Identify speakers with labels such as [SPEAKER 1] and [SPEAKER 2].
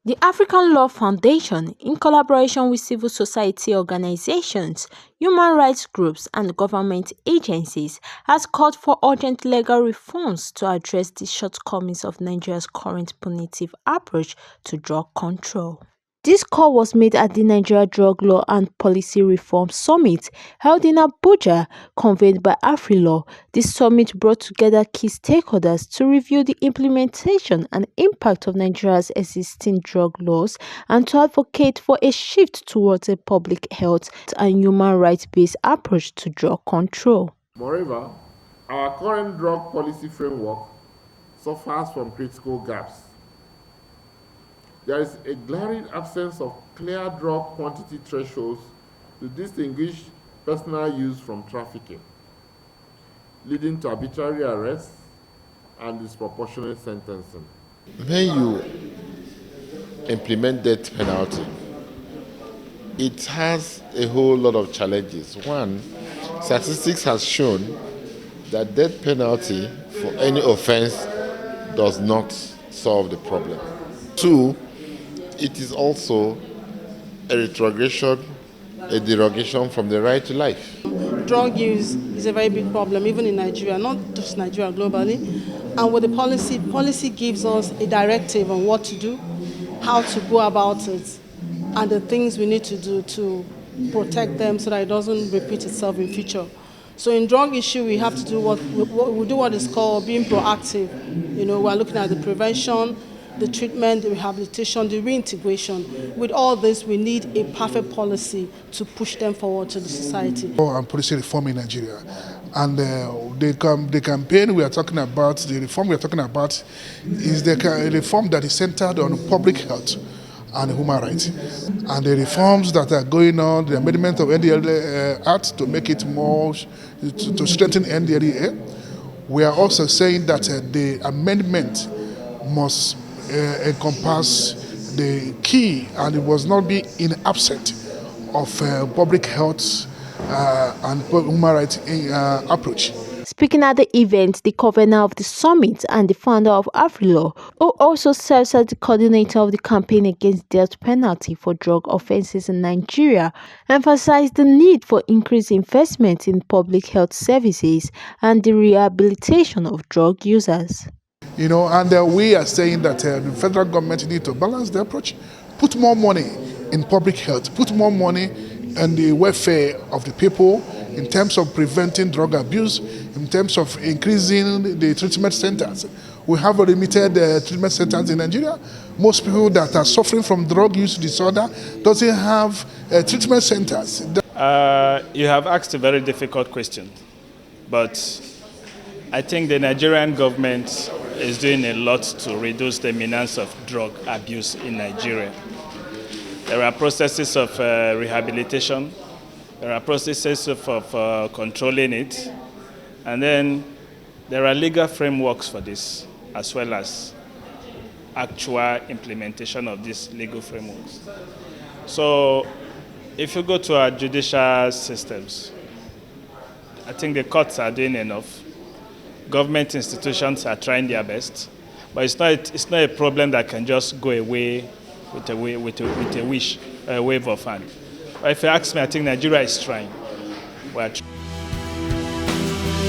[SPEAKER 1] The African Law Foundation, in collaboration with civil society organizations, human rights groups and government agencies, has called for urgent legal reforms to address the shortcomings of Nigeria's current punitive approach to drug control. This call was made at the Nigeria Drug Law and Policy Reform Summit held in Abuja, convened by AFRILAW. This summit brought together key stakeholders to review the implementation and impact of Nigeria's existing drug laws and to advocate for a shift towards a public health and human rights-based approach to drug control.
[SPEAKER 2] Moreover, our current drug policy framework suffers from critical gaps. There is a glaring absence of clear drug quantity thresholds to distinguish personal use from trafficking, leading to arbitrary arrests and disproportionate sentencing.
[SPEAKER 3] When you implement death penalty, it has a whole lot of challenges. One, statistics has shown that death penalty for any offense does not solve the problem. Two, it is also a retrogression, a derogation from the right to life.
[SPEAKER 4] Drug use is a very big problem, even in Nigeria, not just Nigeria, globally. And with the policy gives us a directive on what to do, how to go about it, and the things we need to do to protect them so that it doesn't repeat itself in future. So in drug issue, we have to do what is called being proactive. We're looking at the prevention, the treatment, the rehabilitation, the reintegration. With all this, we need a perfect policy to push them forward to the society.
[SPEAKER 5] And policy reform in Nigeria. And the campaign we are talking about, the reform we are talking about, is the reform that is centered on public health and human rights. And the reforms that are going on, the amendment of NDLEA Act to make it more, to strengthen NDLEA, we are also saying that the amendment must encompass the key, and it must not be in absent of public health and human rights approach.
[SPEAKER 1] Speaking at the event, the convener of the summit and the founder of AFRILAW, who also serves as the coordinator of the campaign against death penalty for drug offenses in Nigeria, emphasized the need for increased investment in public health services and the rehabilitation of drug users.
[SPEAKER 5] And we are saying that the federal government needs to balance the approach, put more money in public health, put more money in the welfare of the people in terms of preventing drug abuse, in terms of increasing the treatment centers. We have a limited treatment centers in Nigeria. Most people that are suffering from drug use disorder doesn't have treatment centers.
[SPEAKER 6] You have asked a very difficult question, but I think the Nigerian government is doing a lot to reduce the menace of drug abuse in Nigeria. There are processes of rehabilitation, there are processes of controlling it, and then there are legal frameworks for this, as well as actual implementation of these legal frameworks. So if you go to our judicial systems, I think the courts are doing enough. Government institutions are trying their best, but it's not a problem that can just go away with a wave of hand. But if you ask me, I think Nigeria is trying.